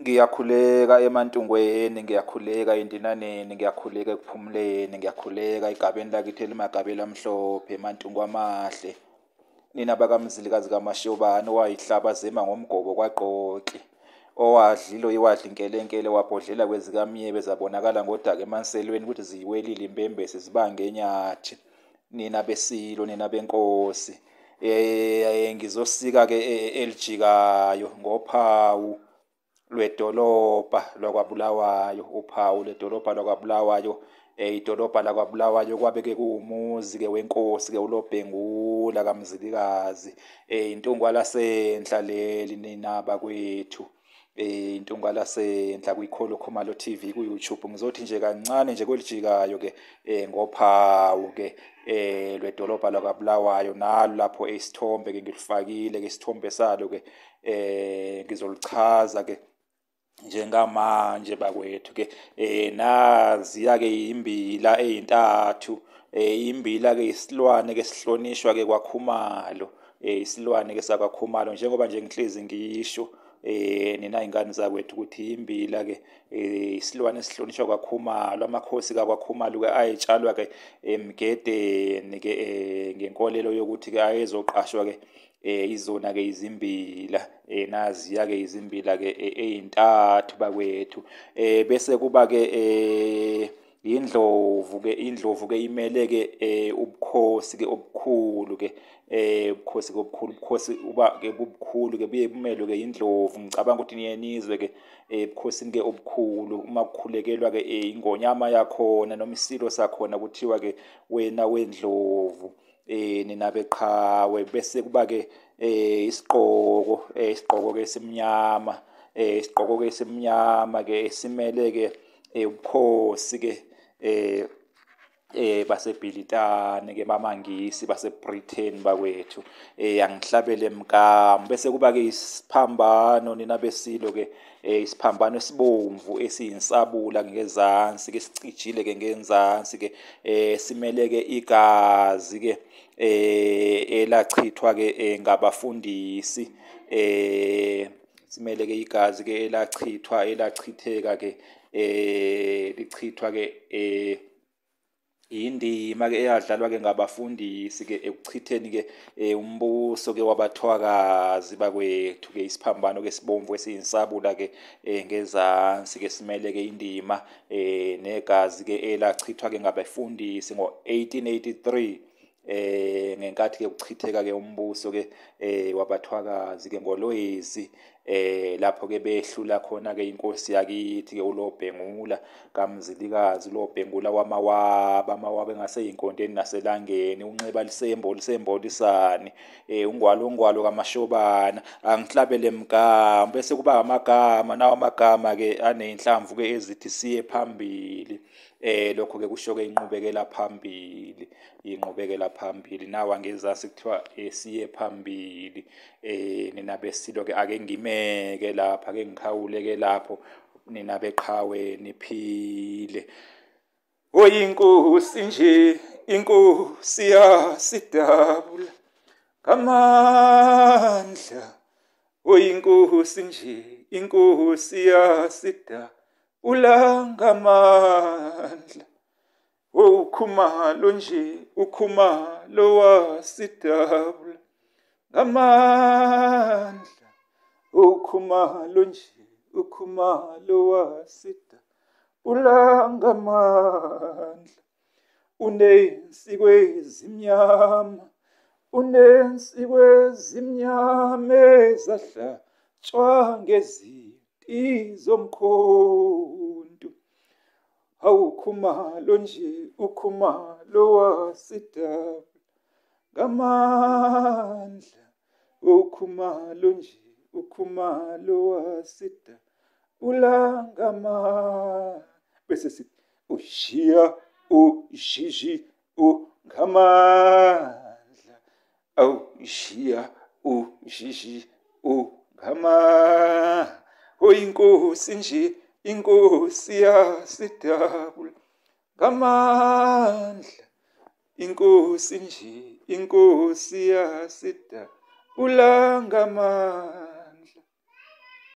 Ngiyakhuleka emantungweni, ngiyakhuleka entinaneni, ngiyakhuleka ekuphumuleni, ngiyakhuleka igabeni lakithi elimagabela amhlophe, emantungu amahle. Nina bakamzilikazi kaMashobane owayihlaba zema ngomgobo kwaqoqi, owadlilo iwadla inkelenkele wabhodlela kwezikamyebe zabonakala ngodaka emanselweni ukuthi ziyiwelile impembese zibange enyathi. Nina besilo, nina benkosi, ngizosika-ke elijikayo ngophawu lwedolobha lakwaBulawayo, uphawu lwedolobha lakwaBulawayo. Idolobha lakwaBulawayo kwabe-ke kuwumuzi-ke wenkosi-ke uLobhengula kaMzilikazi. Intungwa lasenhla leli nina bakwethu. Intungwa lasenhla kwiKholo Khumalo TV ku-YouTube. Ngizothi nje kancane nje kwelijikayo-ke ngophawu-ke lwedolobha lakwaBulawayo, nalo lapho isithombe-ke ngilifakile-ke isithombe salo-ke ngizolichaza-ke njengamanje bakwethu-ke. Naziya-ke imbila ey'ntathu. Imbila-ke isilwane-ke sihlonishwa-ke kwaKhumalo. Isilwane-ke sakwaKhumalo, njengoba nje ngihlezi ngisho nina iy'ngane zakwethu ukuthi imbila-ke isilwane esihlonishwa kwaKhumalo. Amakhosi kakwaKhumalo-ke ayetshalwa-ke emgedeni-ke ngenkolelo yokuthi-ke ayezoqashwa-ke izona-ke izimbila. Naziya-ke izimbila-ke ey'ntathu bakwethu. Bese kuba-ke indlovu-ke. Indlovu-ke imele-ke ubukhosi-ke obukhulu-ke. Ubukhosi-ke obukhulu, ubukhosi uba-ke bubukhulu-ke buye bumelwe-ke indlovu. Ngicabanga ukuthi niye nizwe-ke ebukhosini-ke obukhulu uma kukhulekelwa-ke ingonyama yakhona noma isilo sakhona kuthiwa-ke wena wendlovu. Nina beqhawe. Bese kuba-ke isigqoko, isigqoko-ke esimnyama. Isigqoko-ke esimnyama-ke simele-ke ubukhosi-ke baseBhilitane-ke bamaNgisi baseBritain bakwethu. Angihlabele mkami. Bese kuba-ke isiphambano nina besilo-ke isiphambano esibomvu esiyinsabula ngezansi-ke sicijile-ke ngenzansi-ke simele-ke igazi-ke elachithwa-ke ngabafundisi. Simele-ke igazi-ke elachitheka-ke lichithwa-ke indima-ke eyadlalwa-ke ngabafundisi-ke ekuchitheni-ke umbuso-ke wabathwakazi bakwethu-ke. Isiphambano-ke esibomvu esiyinsabula-ke ngezansi-ke simele-ke indima negazi-ke elachithwa-ke ngabafundisi ngo-1883 ngenkathi-ke kuchitheka-ke umbuso-ke wabathwakazi-ke ngoLwezi. Lapho-ke behlula khona-ke inkosi yakithi-ke uLobhengula kaMzilikazi, uLobhengula wamawaba. Amawaba engasey'nkondeni naselangeni, unxeba lisembolisane. Ungwalo kaMashobana. Angihlabele mkami. Bese kuba amagama, nawo amagama-ke aney'nhlamvu-ke ezithi siye phambili. Lokho-ke kusho-ke inqubekela phambili, inqubekela phambili. Nawa ngezansi kuthiwa siye phambili. Nina besilo-ke ake ngimeke lapha, ake ngikhawuleke lapho. Nina beqhawe niphile. Oyinkosi nje, inkosi yasidabula ngamandla. Oyinkosi nje, inkosi yasidabula ngamandla. Ukhumalo nje, ukhumalo wasidabula ngamandla. Ukhumalo nje, ukhumalo wasidabula ngamandla. Unensikwe ezimnyama, unensikwe ezimnyama ezahlatshwa ngezimpi zomkhonto. Awukhumalo nje, ukhumalo wasidabula ngamandla. Ukhumalo nje, ukhumalo wasidabula ngamandla. Bese sithi ushiya ujiji ungamandla. Awushiya ujiji ungamandla. Oyinkosi nje, inkosi yasidabula ngamandla. Inkosi nje, inkosi yasidabula ngamandla.